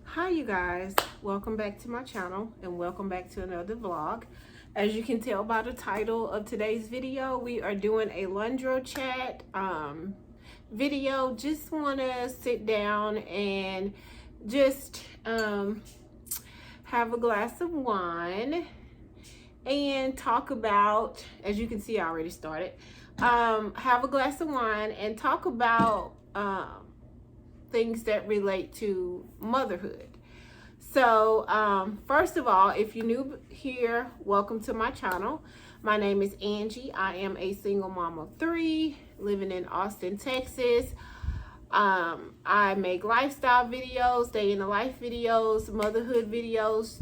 Hi you guys, welcome back to my channel and welcome back to another vlog. As you can tell by the title of today's video, we are doing a Laundrochat video. Just want to sit down and just have a glass of wine and talk about, as you can see I already started, have a glass of wine and talk about things that relate to motherhood. So first of all, if you're new here, welcome to my channel. My name is Angie. I am a single mom of 3 living in Austin, Texas. I make lifestyle videos, day in the life videos, motherhood videos,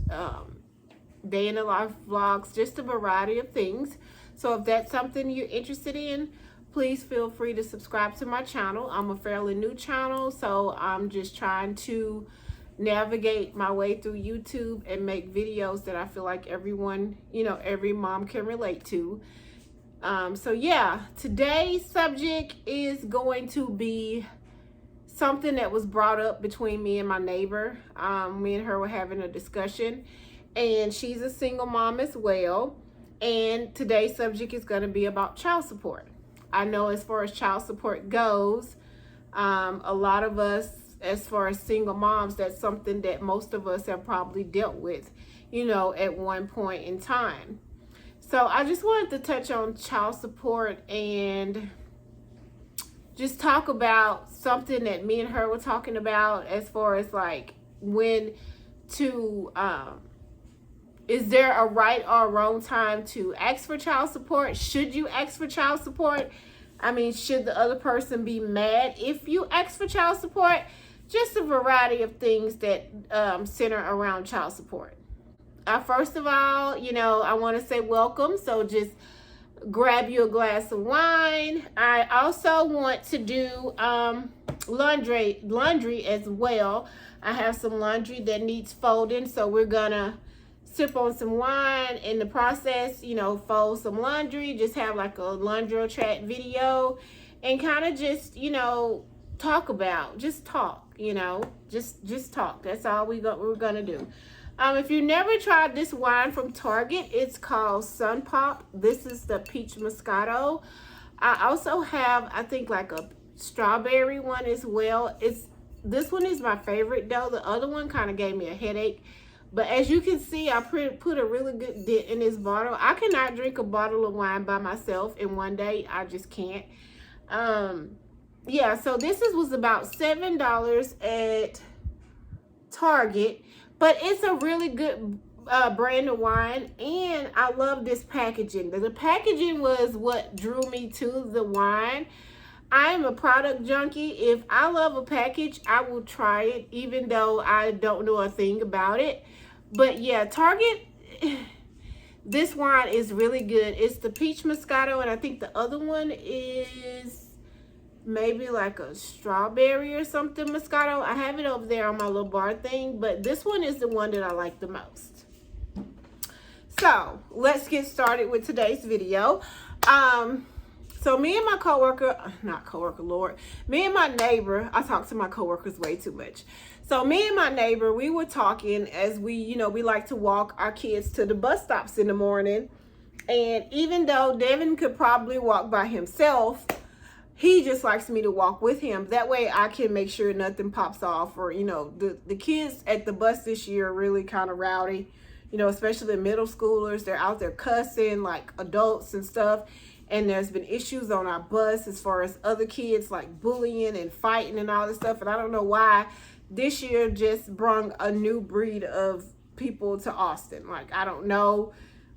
day in the life vlogs, just a variety of things. So if that's something you're interested in, please feel free to subscribe to my channel. I'm a fairly new channel, so I'm just trying to navigate my way through YouTube and make videos that I feel like everyone, every mom can relate to. So yeah, today's subject is going to be something that was brought up between me and my neighbor. Me and her were having a discussion, and she's a single mom as well. And today's subject is going to be about child support. I know as far as child support goes, a lot of us, as far as single moms, that's something that most of us have probably dealt with, at one point in time. So I just wanted to touch on child support and just talk about something that me and her were talking about, as far as like when to, is there a right or a wrong time to ask for child support? Should you ask for child support? I mean, should the other person be mad if you ask for child support? Just a variety of things that center around child support. First of all, I want to say welcome. So just grab you a glass of wine. I also want to do laundry as well. I have some laundry that needs folding, so we're gonna sip on some wine in the process, fold some laundry, just have like a Laundrochat video and kind of just, talk about, just talk, just talk. That's all we're gonna do. If you never tried this wine from Target, it's called Sun Pop. This is the peach moscato. I also have, I think, like a strawberry one as well. This one is my favorite though. The other one kind of gave me a headache. But as you can see, I put a really good dent in this bottle. I cannot drink a bottle of wine by myself in one day. I just can't. Yeah, so this was about $7 at Target. But it's a really good brand of wine. And I love this packaging. The packaging was what drew me to the wine. I am a product junkie. If I love a package, I will try it, even though I don't know a thing about it. But yeah, Target, this wine is really good. It's the peach moscato, and I think the other one is maybe like a strawberry or something moscato. I have it over there on my little bar thing, but this one is the one that I like the most. So let's get started with today's video. So me and my me and my neighbor, I talk to my coworkers way too much. So me and my neighbor, we were talking as we like to walk our kids to the bus stops in the morning. And even though Devin could probably walk by himself, he just likes me to walk with him. That way I can make sure nothing pops off. Or, the kids at the bus this year are really kind of rowdy, especially the middle schoolers. They're out there cussing like adults and stuff. And there's been issues on our bus as far as other kids like bullying and fighting and all this stuff. And I don't know why this year just brought a new breed of people to Austin. Like, I don't know.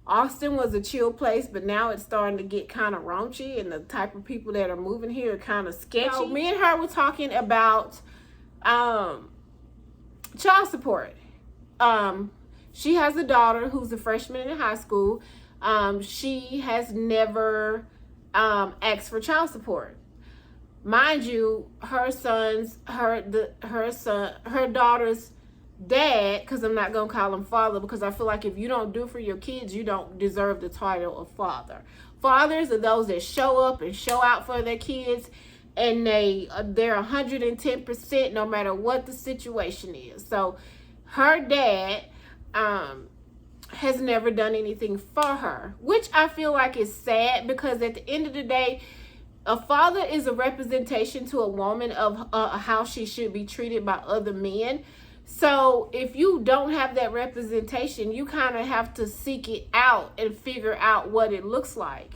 Austin was a chill place, but now it's starting to get kind of raunchy, and the type of people that are moving here are kind of sketchy. So me and her were talking about child support. She has a daughter who's a freshman in high school. She has never asked for child support. Mind you, her daughter's dad, because I'm not going to call him father, because I feel like if you don't do for your kids, you don't deserve the title of father. Fathers are those that show up and show out for their kids. and they're 110% no matter what the situation is. So her dad has never done anything for her, which I feel like is sad, because at the end of the day, a father is a representation to a woman of how she should be treated by other men. So if you don't have that representation, you kind of have to seek it out and figure out what it looks like.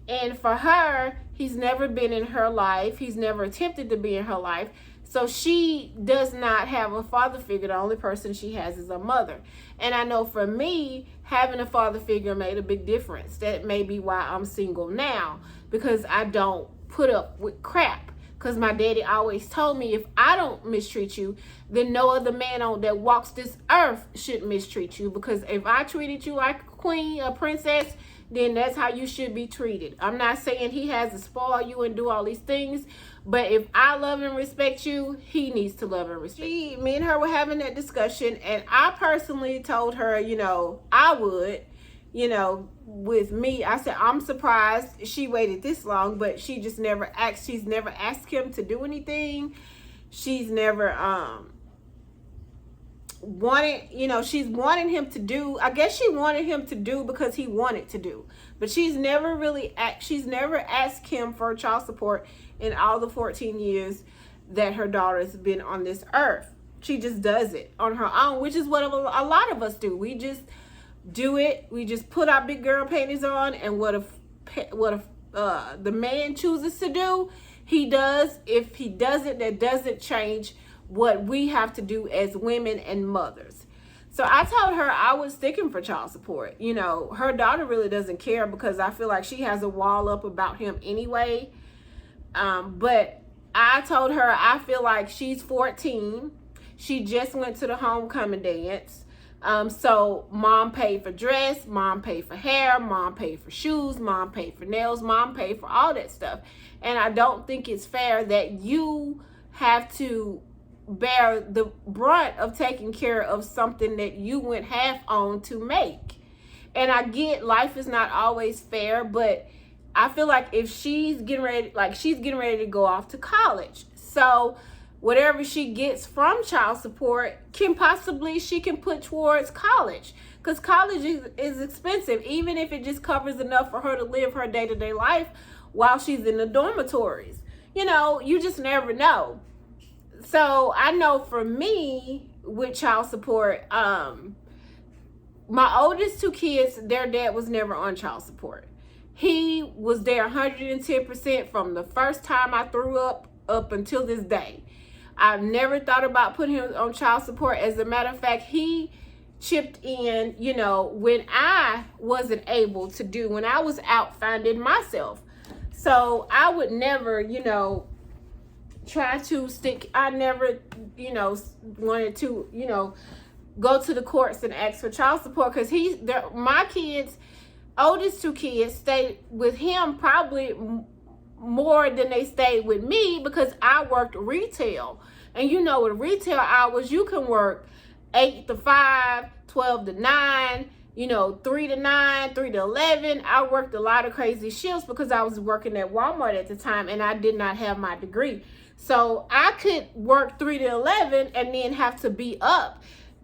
And for her, he's never been in her life. He's never attempted to be in her life. So she does not have a father figure. The only person she has is a mother. And I know for me, having a father figure made a big difference. That may be why I'm single now, because I don't put up with crap. Because my daddy always told me, if I don't mistreat you, then no other man that walks this earth should mistreat you. Because if I treated you like a queen, a princess, then that's how you should be treated. I'm not saying he has to spoil you and do all these things, but if I love and respect you, he needs to love and respect you. Me and her were having that discussion, and I personally told her, I would, with me, I said, I'm surprised she waited this long, but she just never asked. She's never asked him to do anything. She's never, she's wanting him to do, I guess she wanted him to do because he wanted to do, but she's never asked him for child support in all the 14 years that her daughter's been on this earth. She just does it on her own, which is what a lot of us do. We just do it. We just put our big girl panties on, and what if the man chooses to do, he does. If he doesn't, that doesn't change what we have to do as women and mothers. So I told her I was sticking for child support. Her daughter really doesn't care, because I feel like she has a wall up about him anyway. But I told her I feel like she's 14. She just went to the homecoming dance. So mom paid for dress, mom paid for hair, mom paid for shoes, mom paid for nails, mom paid for all that stuff. And I don't think it's fair that you have to bear the brunt of taking care of something that you went half on to make. And I get life is not always fair, but I feel like if she's getting ready to go off to college, so whatever she gets from child support she can put towards college, because college is expensive, even if it just covers enough for her to live her day-to-day life while she's in the dormitories. You just never know. So I know for me with child support, my oldest two kids, their dad was never on child support. He was there 110% from the first time I threw up until this day. I've never thought about putting him on child support. As a matter of fact, he chipped in, when I wasn't able to do, when I was out finding myself. So I would never, try to stick. I never, wanted to, go to the courts and ask for child support, because my kids, oldest two kids, stayed with him probably more than they stayed with me, because I worked retail. And with retail hours, you can work 8 to 5, 12 to 9, 3 to 9, 3 to 11. I worked a lot of crazy shifts because I was working at Walmart at the time, and I did not have my degree. So I could work 3 to 11 and then have to be up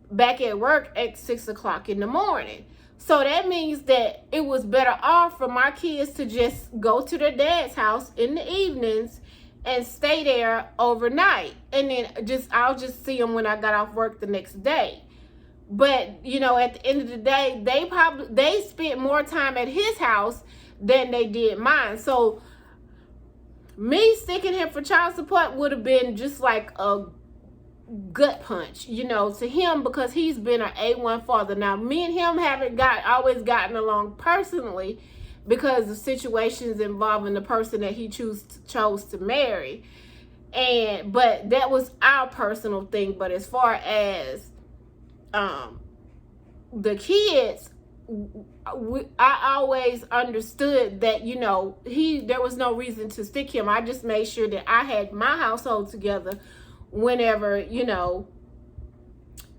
back at work at 6 o'clock in the morning. So that means that it was better off for my kids to just go to their dad's house in the evenings and stay there overnight. And then I'll just see them when I got off work the next day. But, at the end of the day, they spent more time at his house than they did mine. So me sticking him for child support would have been just like a gut punch, to him, because he's been an A1 father. Now, me and him haven't always gotten along personally, because of situations involving the person that he chose to marry. But that was our personal thing. But as far as the kids, I always understood that, there was no reason to stick him. I just made sure that I had my household together whenever,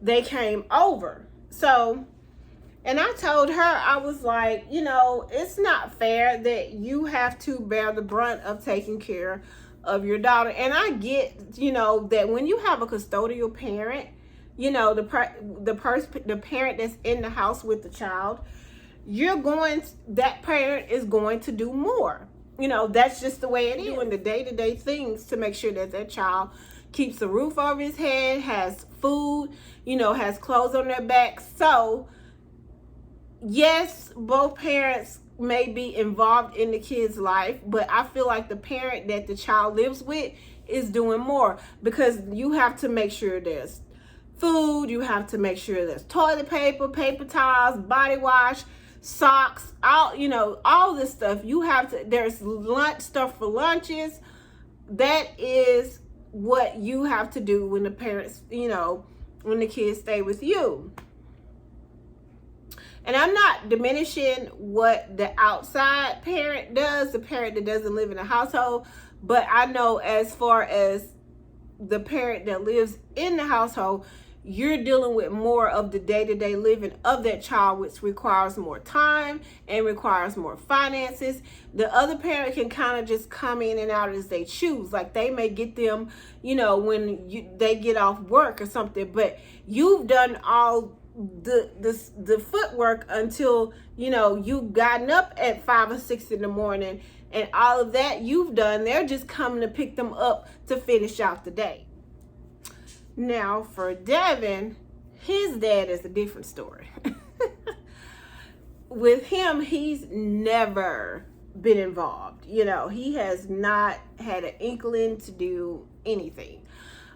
they came over. So, and I told her, I was like, it's not fair that you have to bear the brunt of taking care of your daughter. And I get, that when you have a custodial parent, the parent that's in the house with the child, that parent is going to do more. That's just the way it is. Doing the day-to-day things to make sure that child keeps a roof over his head, has food, has clothes on their back. So yes, both parents may be involved in the kid's life, but I feel like the parent that the child lives with is doing more, because you have to make sure there's food, you have to make sure there's toilet paper, paper towels, body wash, socks, all this stuff. There's stuff for lunches. That is what you have to do when the parents, when the kids stay with you. And I'm not diminishing what the outside parent does, the parent that doesn't live in a household, but I know as far as the parent that lives in the household, you're dealing with more of the day-to-day living of that child, which requires more time and requires more finances. The other parent can kind of just come in and out as they choose. Like they may get them, when they get off work or something, but you've done all the footwork until you've gotten up at 5 or 6 in the morning, and all of that you've done. They're just coming to pick them up to finish out the day. Now for Devin, his dad is a different story. With him, he's never been involved. He has not had an inkling to do anything.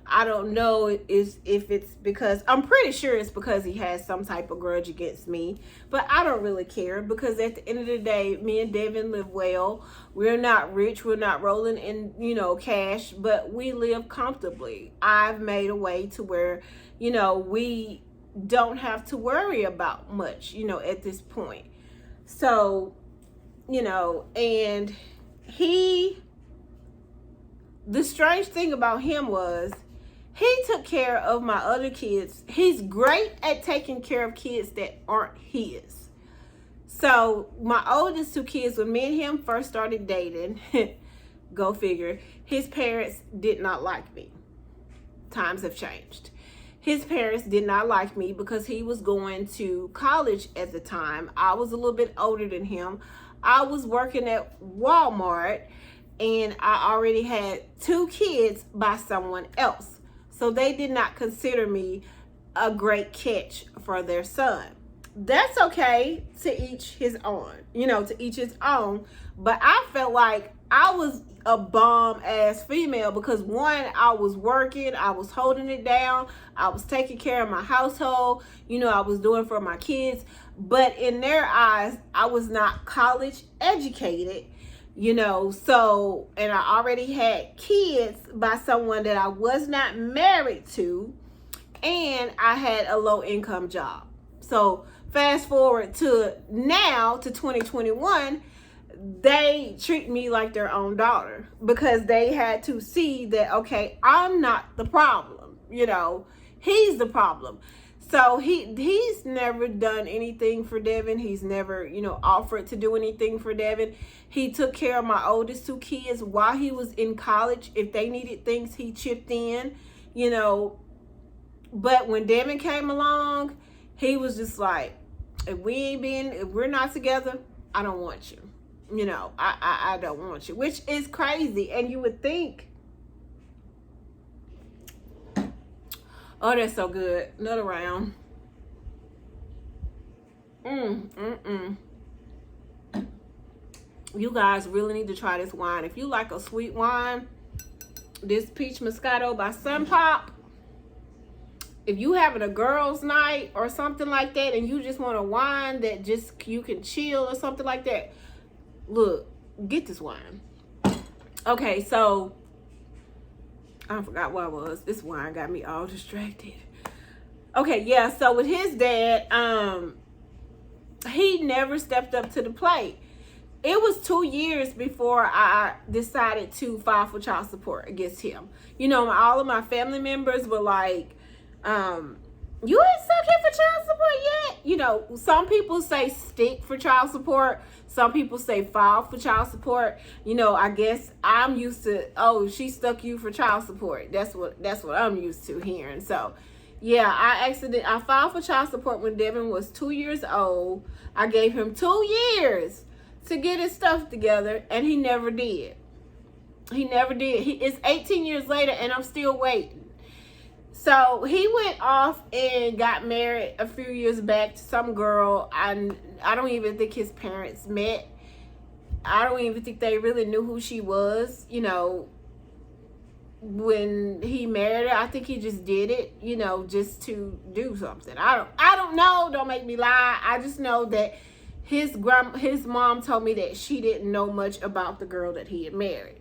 I don't know if it's because, I'm pretty sure it's because he has some type of grudge against me, but I don't really care, because at the end of the day, me and Devin live well. We're not rich, we're not rolling in, cash, but we live comfortably. I've made a way to where, we don't have to worry about much, at this point. So, and the strange thing about him was, he took care of my other kids. He's great at taking care of kids that aren't his. So my oldest 2 kids, when me and him first started dating, go figure, his parents did not like me. Times have changed. His parents did not like me because he was going to college at the time. I was a little bit older than him. I was working at Walmart, and I already had 2 kids by someone else. So they did not consider me a great catch for their son. That's okay, to each his own, to each his own. But I felt like I was a bomb ass female, because one, I was working, I was holding it down, I was taking care of my household, I was doing for my kids. But in their eyes, I was not college educated. So, and I already had kids by someone that I was not married to, and I had a low income job. So fast forward to now, to 2021, they treat me like their own daughter, because they had to see that, okay, I'm not the problem, he's the problem. So he's never done anything for Devin. He's never, offered to do anything for Devin. He took care of my oldest 2 kids while he was in college. If they needed things, he chipped in, But when Devin came along, he was just like, if we're not together, I don't want you. I don't want you, which is crazy. And you would think, oh, that's so good. Another round. You guys really need to try this wine. If you like a sweet wine, this Peach Moscato by Sun Pop. If you having a girls' night or something like that, and you just want a wine that just you can chill or something like that, look, get this wine. Okay, so I forgot where I was. This wine got me all distracted. Okay, yeah, so with his dad, he never stepped up to the plate. It was 2 years before I decided to file for child support against him. All of my family members were like, you ain't suck looking for child support yet? You know, some people say stick for child support. Some people say file for child support. You know, I guess I'm used to, oh, she stuck you for child support. That's what I'm used to hearing. So, yeah, I filed for child support when Devin was 2 years old. I gave him 2 years to get his stuff together, and he never did. He never did. It's 18 years later, and I'm still waiting. So he went off and got married a few years back to some girl. I don't even think his parents met. I don't even think they really knew who she was, you know, when he married her. I think he just did it, you know, just to do something. I don't know. Don't make me lie. I just know that his mom told me that she didn't know much about the girl that he had married.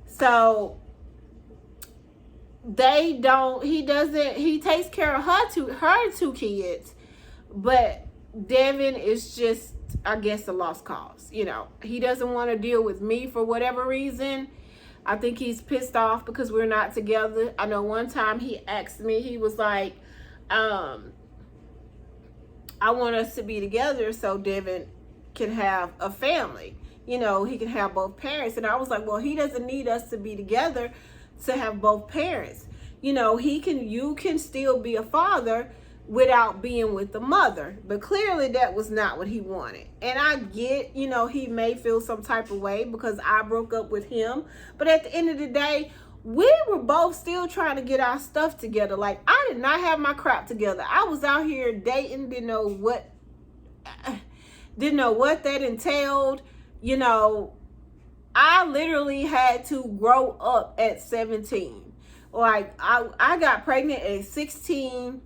So he takes care of her two kids, but Devin is just, I guess, a lost cause. You know, he doesn't want to deal with me for whatever reason. I think he's pissed off because we're not together. I know one time he asked me, he was like, I want us to be together so Devin can have a family. You know, he can have both parents. And I was like, well, he doesn't need us to be together to have both parents. You know, you can still be a father without being with the mother. But clearly that was not what he wanted. And I get, you know, he may feel some type of way because I broke up with him. But at the end of the day, we were both still trying to get our stuff together. Like, I did not have my crap together. I was out here dating, didn't know what that entailed. You know, I literally had to grow up at 17. Like, I got pregnant at 16.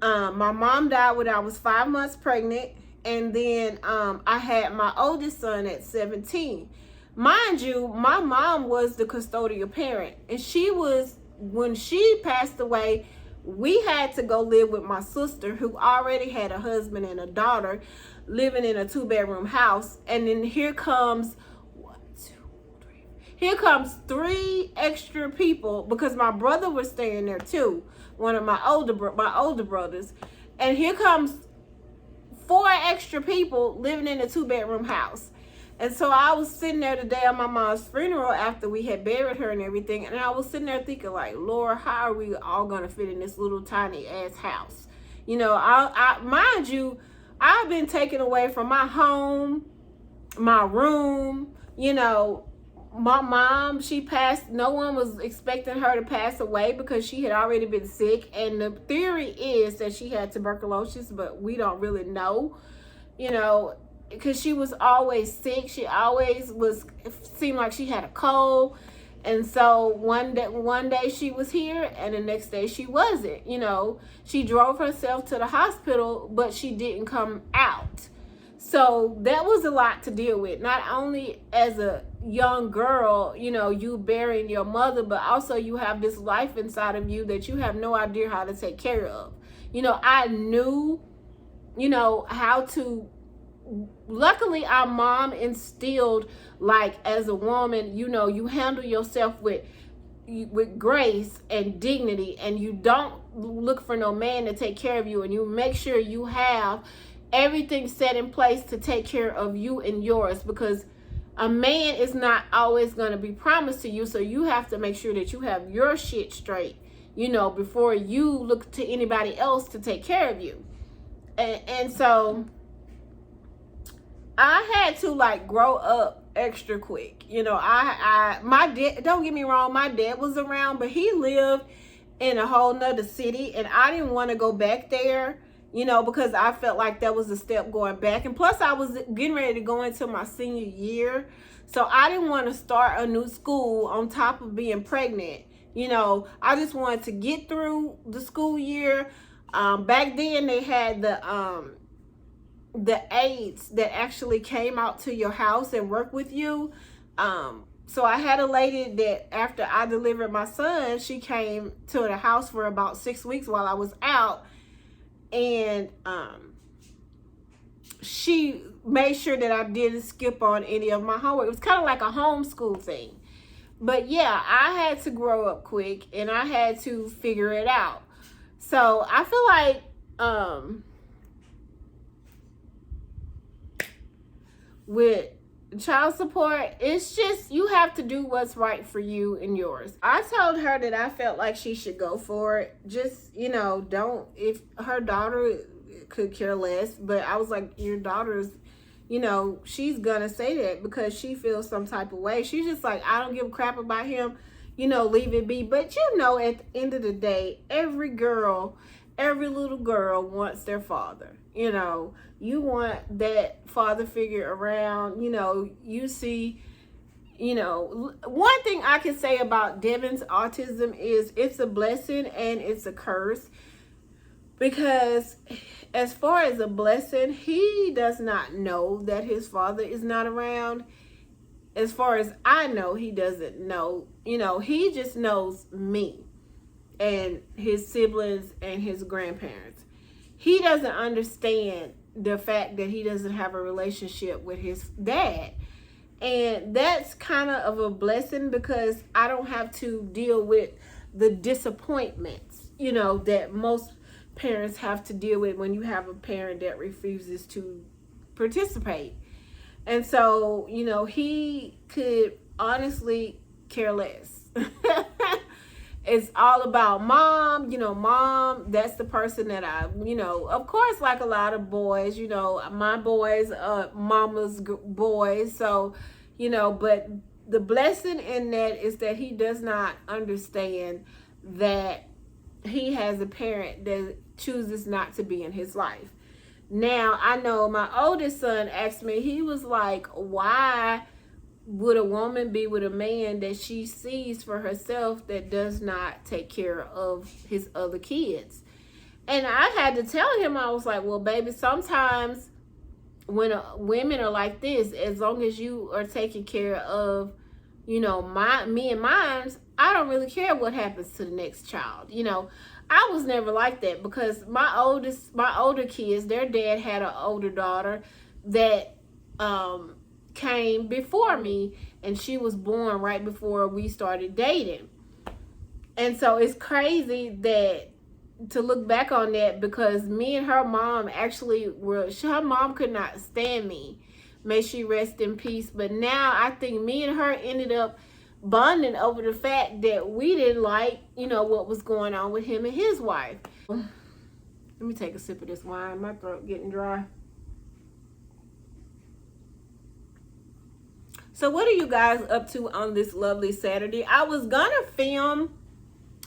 My mom died when I was 5 months pregnant. And then I had my oldest son at 17. Mind you, my mom was the custodial parent. And when she passed away, we had to go live with my sister, who already had a husband and a daughter, living in a 2-bedroom house. And then here comes 3 extra people, because my brother was staying there too, one of my older brothers. And here comes 4 extra people living in a 2-bedroom house. And so I was sitting there the day of my mom's funeral after we had buried her and everything, and I was sitting there thinking, like, Lord, how are we all gonna fit in this little tiny ass house? You know, I mind you, I've been taken away from my home, my room. You know, my mom, she passed. No one was expecting her to pass away because she had already been sick. And the theory is that she had tuberculosis, but we don't really know, you know, because she was always sick. She always seemed like she had a cold. And so one day she was here and the next day she wasn't. You know, she drove herself to the hospital, but she didn't come out. So that was a lot to deal with, not only as a young girl, you know, you burying your mother, but also you have this life inside of you that you have no idea how to take care of. You know, I knew, you know, how to, luckily our mom instilled, like, as a woman, you know, you handle yourself with grace and dignity, and you don't look for no man to take care of you, and you make sure you have everything set in place to take care of you and yours, because a man is not always going to be promised to you. So you have to make sure that you have your shit straight, you know, before you look to anybody else to take care of you. And so I had to, like, grow up extra quick. You know, my dad, don't get me wrong, my dad was around, but he lived in a whole nother city, and I didn't want to go back there, you know, because I felt like that was a step going back. And plus I was getting ready to go into my senior year. So I didn't want to start a new school on top of being pregnant. You know, I just wanted to get through the school year. Back then they had the aides that actually came out to your house and work with you. So I had a lady that after I delivered my son, she came to the house for about 6 weeks while I was out. And she made sure that I didn't skip on any of my homework. It was kind of like a homeschool thing. But yeah, I had to grow up quick and I had to figure it out. So I feel like with child support, it's just you have to do what's right for you and yours. I told her that I felt like she should go for it. Just, don't, if her daughter could care less, but I was like, your daughter's, she's gonna say that because she feels some type of way. She's just like, I don't give a crap about him, leave it be. But at the end of the day, every little girl wants their father. You want that father figure around. You see, one thing I can say about Devin's autism is it's a blessing and it's a curse. Because as far as a blessing, he does not know that his father is not around. As far as I know, he doesn't know. He just knows me and his siblings and his grandparents. He doesn't understand the fact that he doesn't have a relationship with his dad. And that's kind of a blessing because I don't have to deal with the disappointments, that most parents have to deal with when you have a parent that refuses to participate. And so, he could honestly care less. It's all about mom. Mom, that's the person that I, of course, like a lot of boys, my boys, mama's boys. So, but the blessing in that is that he does not understand that he has a parent that chooses not to be in his life. Now, I know my oldest son asked me, he was like, why would a woman be with a man that she sees for herself that does not take care of his other kids? And I had to tell him, I was like, well, baby, sometimes when women are like this, as long as you are taking care of, me and mine, I don't really care what happens to the next child. I was never like that because my older kids, their dad had an older daughter that came before me, and she was born right before we started dating. And so it's crazy that to look back on that, because me and her mom actually her mom could not stand me. May she rest in peace. But now I think me and her ended up bonding over the fact that we didn't like, what was going on with him and his wife. Let me take a sip of this wine. My throat getting dry. So what are you guys up to on this lovely Saturday? I was gonna film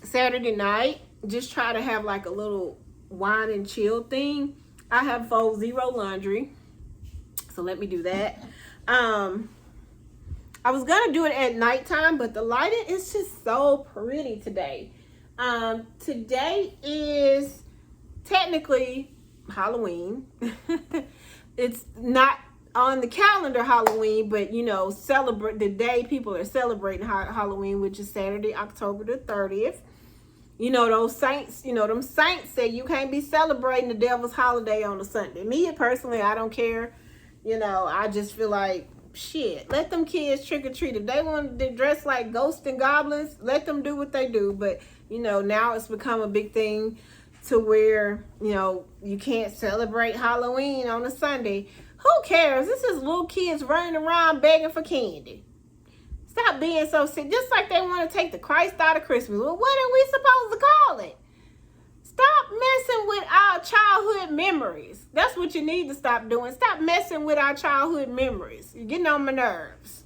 Saturday night, just try to have like a little wine and chill thing. I have fold 0 laundry, so let me do that. I was gonna do it at nighttime, but the lighting is just so pretty today. Today is technically Halloween. It's not on the calendar Halloween, but celebrate the day people are celebrating Halloween, which is Saturday, October the 30th. Those saints, them saints say you can't be celebrating the devil's holiday on a Sunday. Me personally, I don't care. I just feel like, shit, let them kids trick or treat. If they want to dress like ghosts and goblins, let them do what they do. But now it's become a big thing to where you can't celebrate Halloween on a Sunday. Who cares? This is little kids running around begging for candy. Stop being so sick. Just like they want to take the Christ out of Christmas. Well, what are we supposed to call it? Stop messing with our childhood memories. That's what you need to stop doing. Stop messing with our childhood memories. You're getting on my nerves.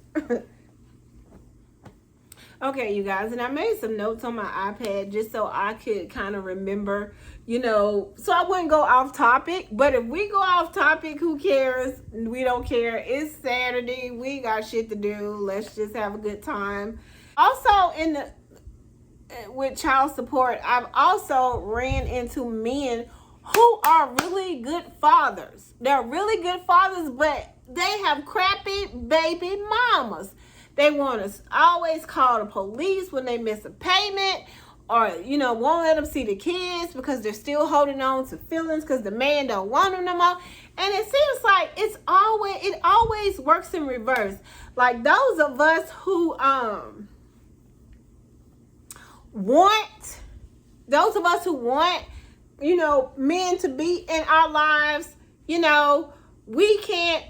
Okay, you guys, and I made some notes on my iPad just so I could kind of remember, so I wouldn't go off topic. But if we go off topic, who cares? We don't care. It's Saturday. We got shit to do. Let's just have a good time. Also, with child support, I've also ran into men who are really good fathers. They're really good fathers, but they have crappy baby mamas. They want to always call the police when they miss a payment, or, won't let them see the kids because they're still holding on to feelings because the man don't want them no more. And it seems like it always works in reverse. Like those of us who want men to be in our lives. We can't.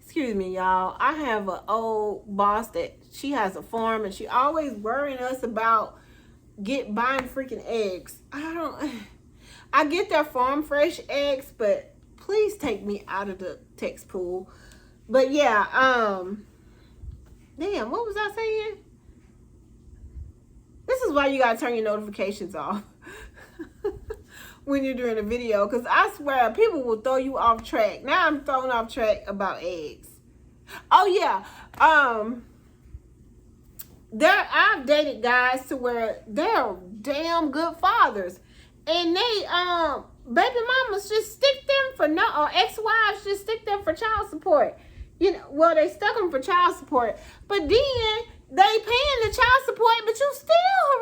Excuse me, y'all. I have an old boss that she has a farm, and she always worrying us about buying freaking eggs. I get their farm fresh eggs, but please take me out of the text pool. But yeah, damn, what was I saying? This is why you gotta turn your notifications off when you're doing a video, because I swear people will throw you off track. Now I'm thrown off track about eggs. Oh yeah, I've dated guys to where they're damn good fathers, and they baby mamas just stick them for or ex-wives just stick them for child support. Well, they stuck them for child support, but then they paying the child support, but you still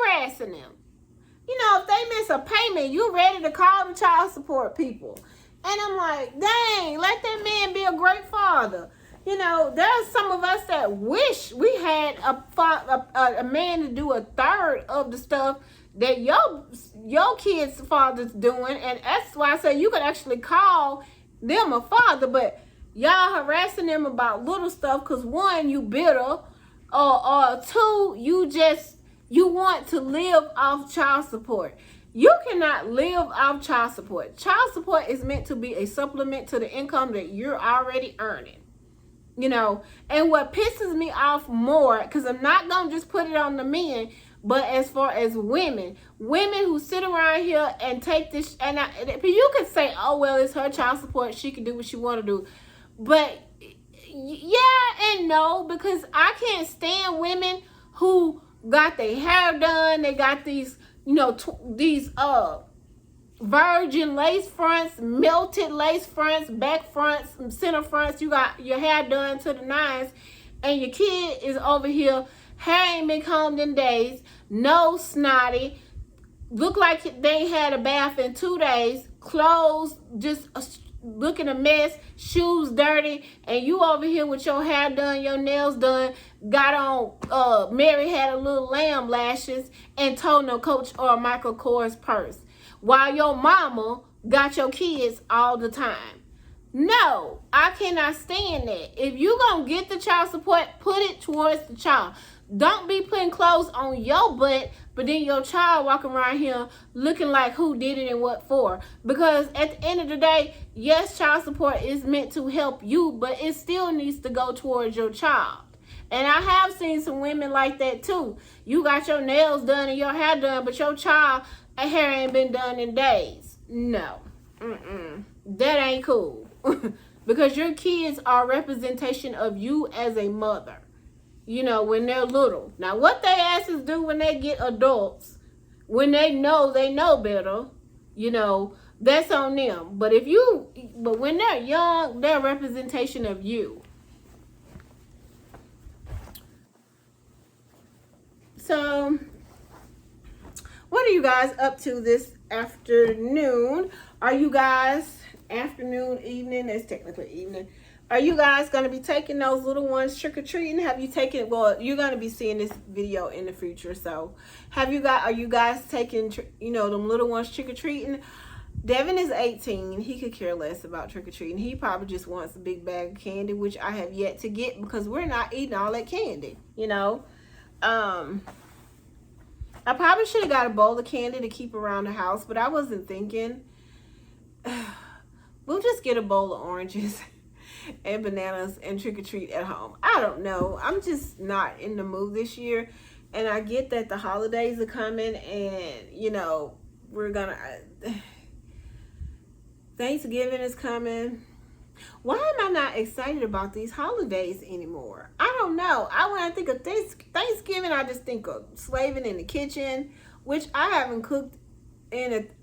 harassing them. If they miss a payment, you ready to call the child support people. And I'm like, dang, let that man be a great father. There's some of us that wish we had a man to do a third of the stuff that your kids' father's doing. And that's why I say you could actually call them a father, but y'all harassing them about little stuff because one, you bitter, or two, you want to live off child support. You cannot live off child support. Child support is meant to be a supplement to the income that you're already earning. And what pisses me off more, because I'm not going to just put it on the men, but as far as women who sit around here and take this, and you could say, oh, well, it's her child support. She can do what she want to do. But yeah and no, because I can't stand women who got their hair done. They got these, these virgin lace fronts, melted lace fronts, back fronts, center fronts. You got your hair done to the nines, and your kid is over here, hair ain't been combed in days, nose snotty, look like they had a bath in 2 days, clothes just looking a mess, shoes dirty, and you over here with your hair done, your nails done, got on Mary had a little lamb lashes and toenail Coach or Michael Kors purse, while your mama got your kids all the time. No, I cannot stand that. If you gonna get the child support, put it towards the child. Don't be putting clothes on your butt, but then your child walking around here looking like who did it and what for. Because at the end of the day, yes, child support is meant to help you, but it still needs to go towards your child. And I have seen some women like that too. You got your nails done and your hair done, but your child hair ain't been done in days. No. That ain't cool. Because your kids are a representation of you as a mother. When they're little. Now, what they asses do when they get adults, when they know better, that's on them. But when they're young, they're a representation of you. So, what are you guys up to this afternoon? Are you guys afternoon, evening? It's technically evening. Are you guys going to be taking those little ones trick-or-treating? Have you taken, well, you're going to be seeing this video in the future. So, are you guys taking, them little ones trick-or-treating? Devin is 18. He could care less about trick-or-treating. He probably just wants a big bag of candy, which I have yet to get because we're not eating all that candy, I probably should have got a bowl of candy to keep around the house, but I wasn't thinking. We'll just get a bowl of oranges and bananas and trick-or-treat at home. I don't know. I'm just not in the mood this year. And I get that the holidays are coming and, we're going to... Thanksgiving is coming. Why am I not excited about these holidays anymore? I don't know. When I think of Thanksgiving, I just think of slaving in the kitchen, which I haven't cooked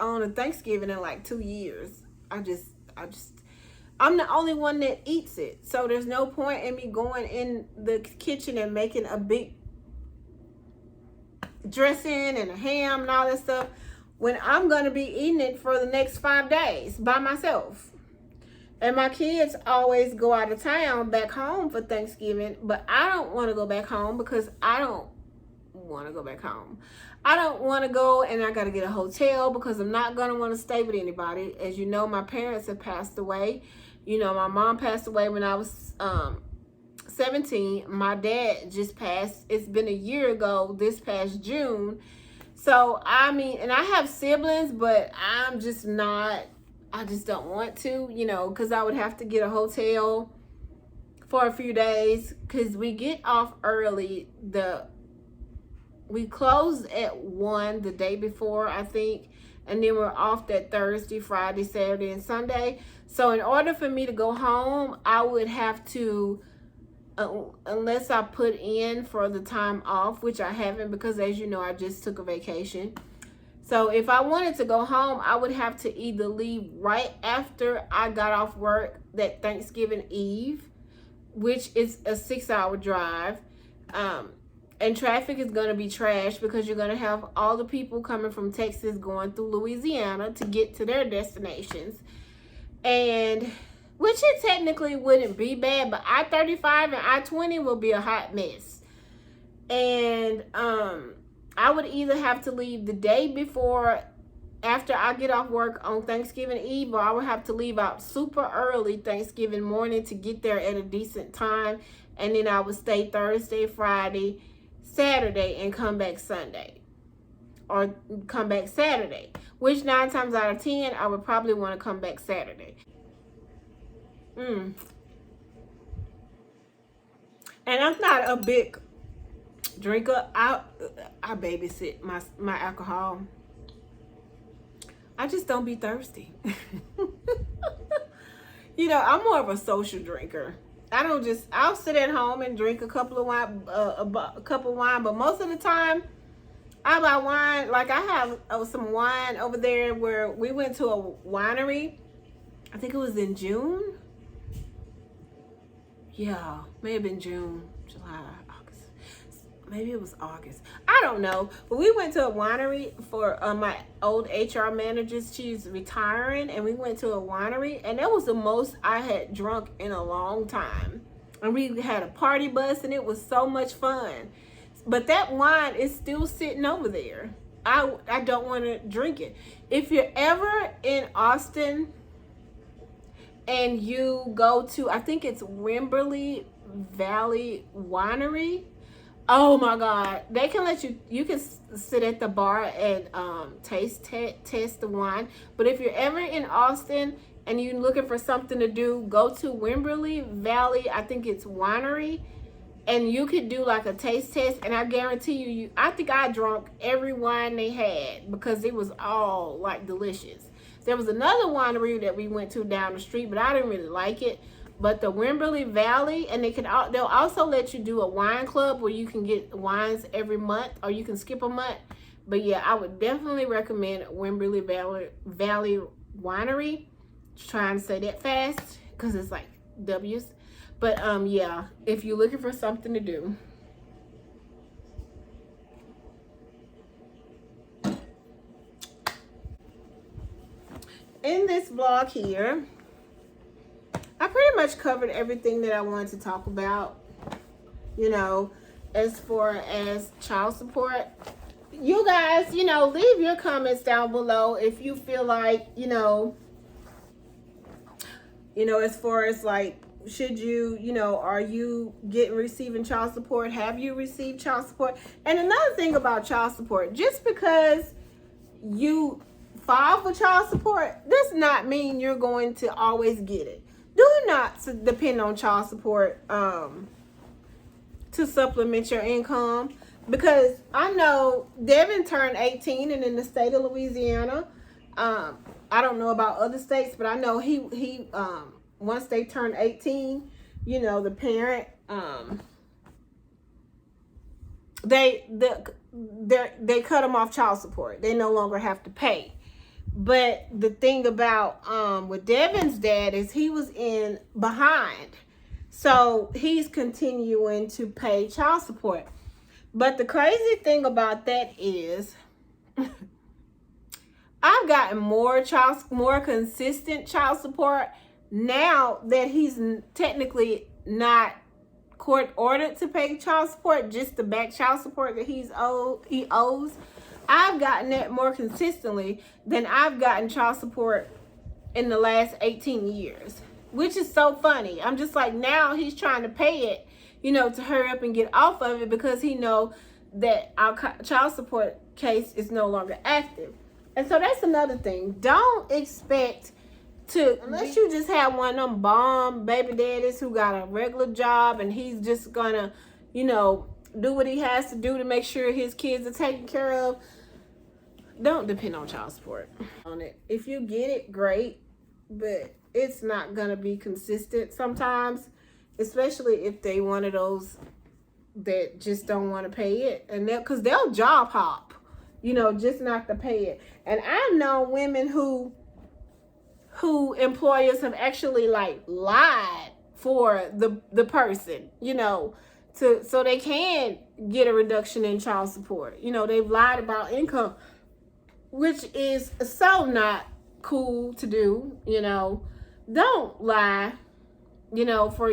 on a Thanksgiving in like 2 years. I'm the only one that eats it. So there's no point in me going in the kitchen and making a big dressing and a ham and all that stuff when I'm going to be eating it for the next 5 days by myself. And my kids always go out of town back home for Thanksgiving, but I don't want to go back home because I don't want to go back home. I don't want to go and I got to get a hotel because I'm not going to want to stay with anybody. As you know, my parents have passed away. You know, my mom passed away when I was 17. My dad just passed. It's been a year ago this past June. So, I mean, and I have siblings, but I'm just not, I just don't want to, you know, because I would have to get a hotel for a few days because we get off early. We close at 1 the day before, I think, and then we're off that Thursday, Friday, Saturday, and Sunday. So in order for me to go home, I would have to, unless I put in for the time off, which I haven't because, as you know, I just took a vacation. So if I wanted to go home, I would have to either leave right after I got off work that Thanksgiving Eve, which is a 6-hour drive. And traffic is going to be trash because you're going to have all the people coming from Texas going through Louisiana to get to their destinations. And which it technically wouldn't be bad, but I-35 and I-20 will be a hot mess. And I would either have to leave the day before after I get off work on Thanksgiving Eve, or I would have to leave out super early Thanksgiving morning to get there at a decent time. And then I would stay Thursday, Friday, Saturday, and come back Sunday. Or come back Saturday. Which 9 times out of 10, I would probably want to come back Saturday. And I'm not a big drinker. I babysit my alcohol. I just don't be thirsty. You know, I'm more of a social drinker. I'll sit at home and drink a couple of wine, but most of the time I buy wine. Like I have some wine over there where we went to a winery. I think it was in June. Yeah, may have been June, July, August. Maybe it was August. I don't know. But we went to a winery for my old HR manager. She's retiring, and we went to a winery, and that was the most I had drunk in a long time. And we had a party bus, and it was so much fun. But that wine is still sitting over there. I don't want to drink it. If you're ever in Austin and you go to, I think it's Wimberley Valley Winery. Oh my God. They can let you can sit at the bar and test the wine. But if you're ever in Austin and you're looking for something to do, go to Wimberley Valley, I think it's Winery, and you could do like a taste test. And I guarantee you, I think I drank every wine they had because it was all like delicious. There was another winery that we went to down the street, but I didn't really like it. But the Wimberley Valley, and they'll also let you do a wine club where you can get wines every month, or you can skip a month. But yeah, I would definitely recommend Wimberley Valley Winery. Try and say that fast because it's like W's. But yeah, if you're looking for something to do. In this vlog here, I pretty much covered everything that I wanted to talk about, you know, as far as child support. You guys, you know, leave your comments down below if you feel like, you know, as far as like, should you, are you receiving child support? Have you received child support? And another thing about child support, just because you file for child support does not mean you're going to always get it. Do not depend on child support to supplement your income, because I know Devin turned 18, and in the state of Louisiana, I don't know about other states, but I know he once they turn 18, the parent they cut them off child support. They no longer have to pay. But the thing about with Devin's dad is he was in behind. So he's continuing to pay child support. But the crazy thing about that is I've gotten more consistent child support now that he's technically not court ordered to pay child support, just the back child support that he owes. I've gotten that more consistently than I've gotten child support in the last 18 years, which is so funny. I'm just like, now he's trying to pay it, to hurry up and get off of it because he know that our child support case is no longer active. And so that's another thing. Don't expect to, unless you just have one of them bomb baby daddies who got a regular job and he's just gonna, do what he has to do to make sure his kids are taken care of. Don't depend on child support on it. If you get it, great, but it's not gonna be consistent sometimes, especially if they one of those that just don't want to pay it, and because they'll job hop, just not to pay it. And I've known women who employers have actually like lied for the person, so they can get a reduction in child support. They've lied about income, which is so not cool to do. Don't lie, for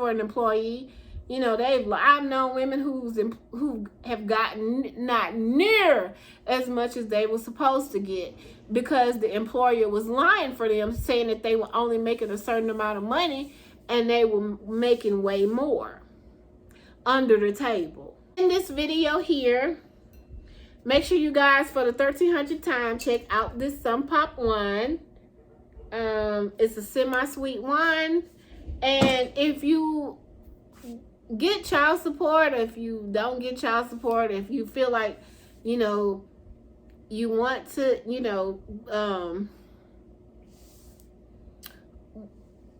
an employee. I've known women who have gotten not near as much as they were supposed to get because the employer was lying for them, saying that they were only making a certain amount of money and they were making way more under the table. In this video here, make sure you guys, for the 1300th time, check out this Sun Pop wine. It's a semi-sweet wine, and if you get child support, if you don't get child support, if you feel like you want to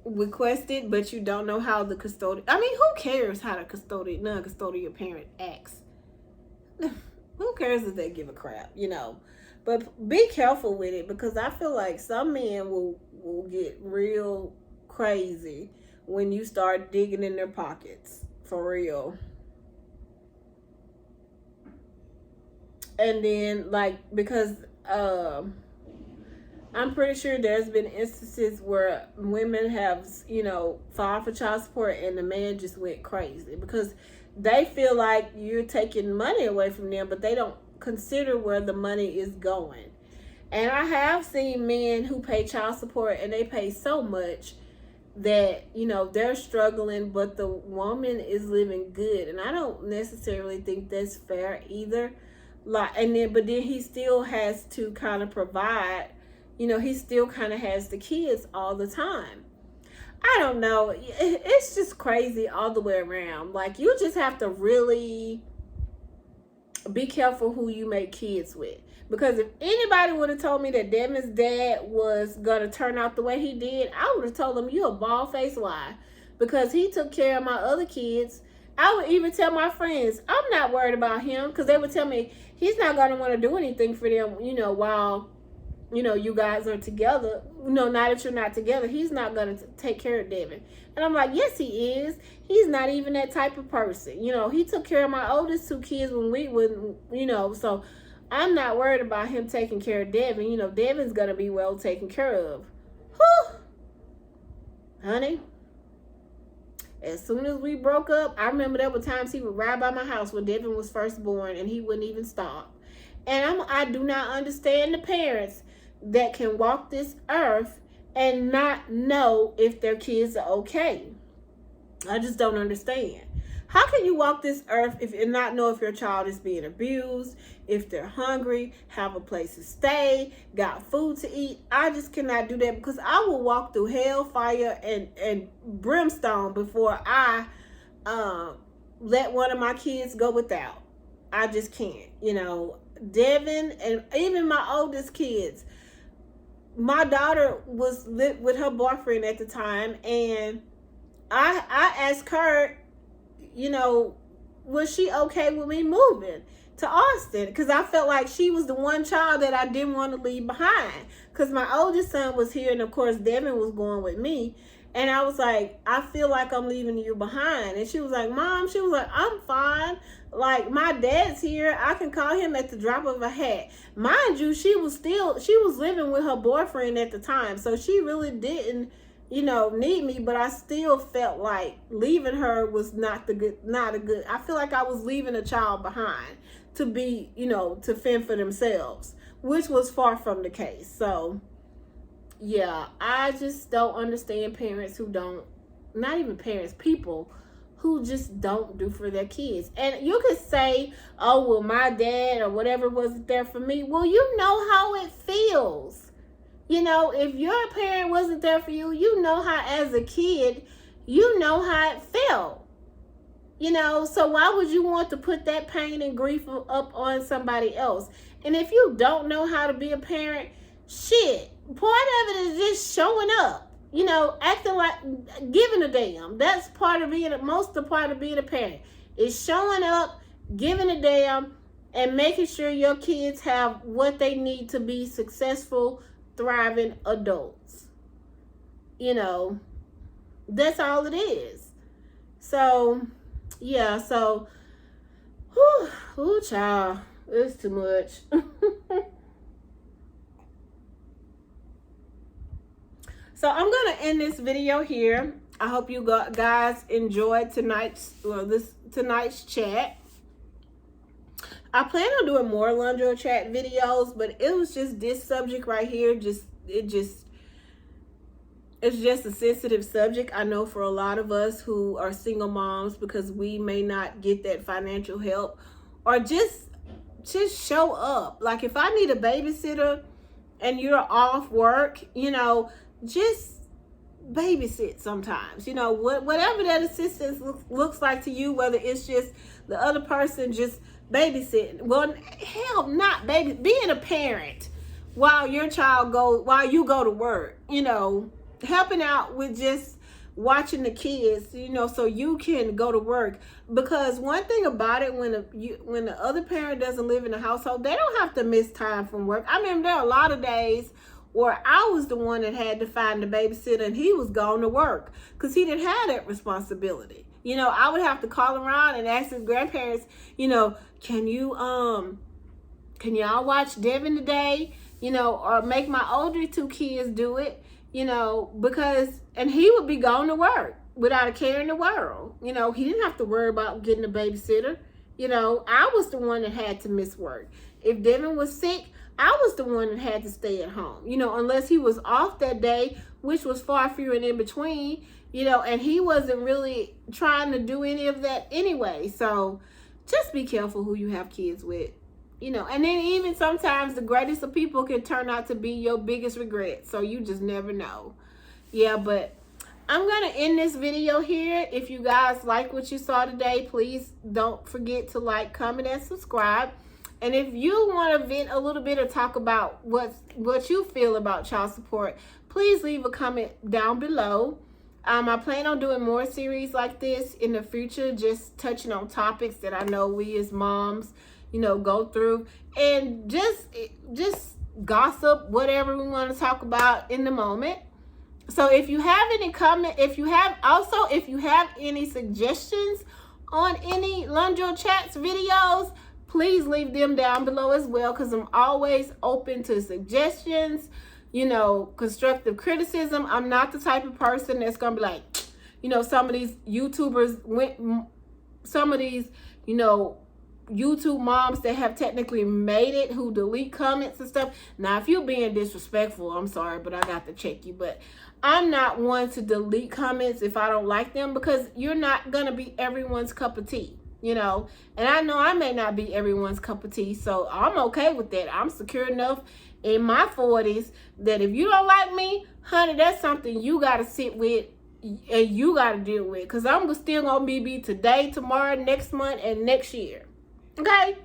request it, but you don't know how the custodian, who cares how the non-custodial parent acts? Who cares if they give a crap, But be careful with it, because I feel like some men will get real crazy when you start digging in their pockets, for real. And then, because I'm pretty sure there's been instances where women have, filed for child support and the man just went crazy because they feel like you're taking money away from them, but they don't consider where the money is going. And I have seen men who pay child support and they pay so much that, they're struggling, but the woman is living good. And I don't necessarily think that's fair either. But then he still has to kind of provide, he still kind of has the kids all the time. I don't know. It's just crazy all the way around. You just have to really be careful who you make kids with. Because if anybody would have told me that Devin's dad was going to turn out the way he did, I would have told him, you're a bald-faced lie. Because he took care of my other kids. I would even tell my friends, I'm not worried about him. Because they would tell me, he's not going to want to do anything for them, while you guys are together. Now that you're not together, he's not going to take care of Devin. And I'm like, yes, he is. He's not even that type of person. He took care of my oldest two kids when we wouldn't, so I'm not worried about him taking care of Devin. Devin's going to be well taken care of. Whew. Honey, as soon as we broke up, I remember there were times he would ride by my house when Devin was first born and he wouldn't even stop. And I do not understand the parents that can walk this earth and not know if their kids are okay. I just don't understand. How can you walk this earth and not know if your child is being abused, if they're hungry, have a place to stay, got food to eat? I just cannot do that, because I will walk through hell, fire, and brimstone before I let one of my kids go without. I just can't. Devin and even my oldest kids. My daughter was with her boyfriend at the time, and I asked her, was she okay with me moving to Austin? Because I felt like she was the one child that I didn't want to leave behind. Because my oldest son was here, and of course Devin was going with me. And I was like, I feel like I'm leaving you behind. And she was like, Mom, I'm fine. My dad's here. I can call him at the drop of a hat. Mind you, she was living with her boyfriend at the time. So she really didn't, need me. But I still felt like leaving her was not a good, I feel like I was leaving a child behind. to be, to fend for themselves, which was far from the case. So yeah, I just don't understand parents who don't, not even parents, people who just don't do for their kids. And you could say, oh, well, my dad or whatever wasn't there for me. Well, you know how it feels. If your parent wasn't there for you, you know how, as a kid, you know how it felt. So why would you want to put that pain and grief up on somebody else? And if you don't know how to be a parent, shit, part of it is just showing up, acting like, giving a damn. That's part of being, most of the part of being a parent is showing up, giving a damn, and making sure your kids have what they need to be successful, thriving adults. That's all it is. So yeah, so whew, child, it's too much. So I'm gonna end this video here. I hope you guys enjoyed tonight's chat. I plan on doing more Laundrochat videos, but it was just this subject right here. It's just a sensitive subject. I know for a lot of us who are single moms, because we may not get that financial help, or just show up. Like if I need a babysitter and you're off work, just babysit sometimes. Whatever that assistance looks like to you, whether it's just the other person just babysitting. Well, hell, not being a parent while you go to work, helping out with just watching the kids, so you can go to work. Because one thing about it, when the other parent doesn't live in the household, they don't have to miss time from work. I mean, there are a lot of days where I was the one that had to find the babysitter and he was going to work because he didn't have that responsibility. I would have to call around and ask his grandparents, can y'all watch Devin today? Or make my older two kids do it, and he would be going to work without a care in the world. He didn't have to worry about getting a babysitter. I was the one that had to miss work. If Devin was sick, I was the one that had to stay at home, unless he was off that day, which was far few and in between, and he wasn't really trying to do any of that anyway. So just be careful who you have kids with, and then even sometimes the greatest of people can turn out to be your biggest regret. So you just never know. Yeah, but I'm going to end this video here. If you guys like what you saw today, please don't forget to like, comment, and subscribe. And if you want to vent a little bit or talk about what you feel about child support, please leave a comment down below. I plan on doing more series like this in the future, just touching on topics that I know we as moms, go through, and just gossip, whatever we want to talk about in the moment. So if you have any comment, if you have any suggestions on any Laundrochats videos, please leave them down below as well, because I'm always open to suggestions, constructive criticism. I'm not the type of person that's going to be like, some of these YouTubers YouTube moms that have technically made it, who delete comments and stuff. Now, if you're being disrespectful, I'm sorry, but I got to check you. But I'm not one to delete comments if I don't like them, because you're not going to be everyone's cup of tea. And I know I may not be everyone's cup of tea, so I'm okay with that. I'm secure enough in my 40s that if you don't like me, honey, that's something you got to sit with and you got to deal with, because I'm still going to be today, tomorrow, next month, and next year. Okay?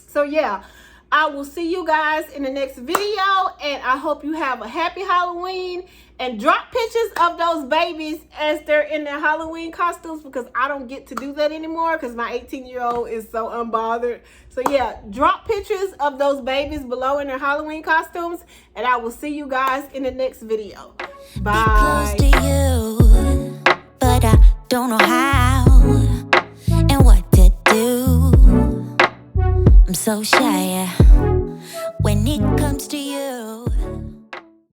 So, yeah, I will see you guys in the next video, and I hope you have a happy Halloween. And drop pictures of those babies as they're in their Halloween costumes, because I don't get to do that anymore because my 18-year-old is so unbothered. So yeah, drop pictures of those babies below in their Halloween costumes, and I will see you guys in the next video. Bye. Be close to you, but I don't know how and what to do. I'm so shy when it comes to you.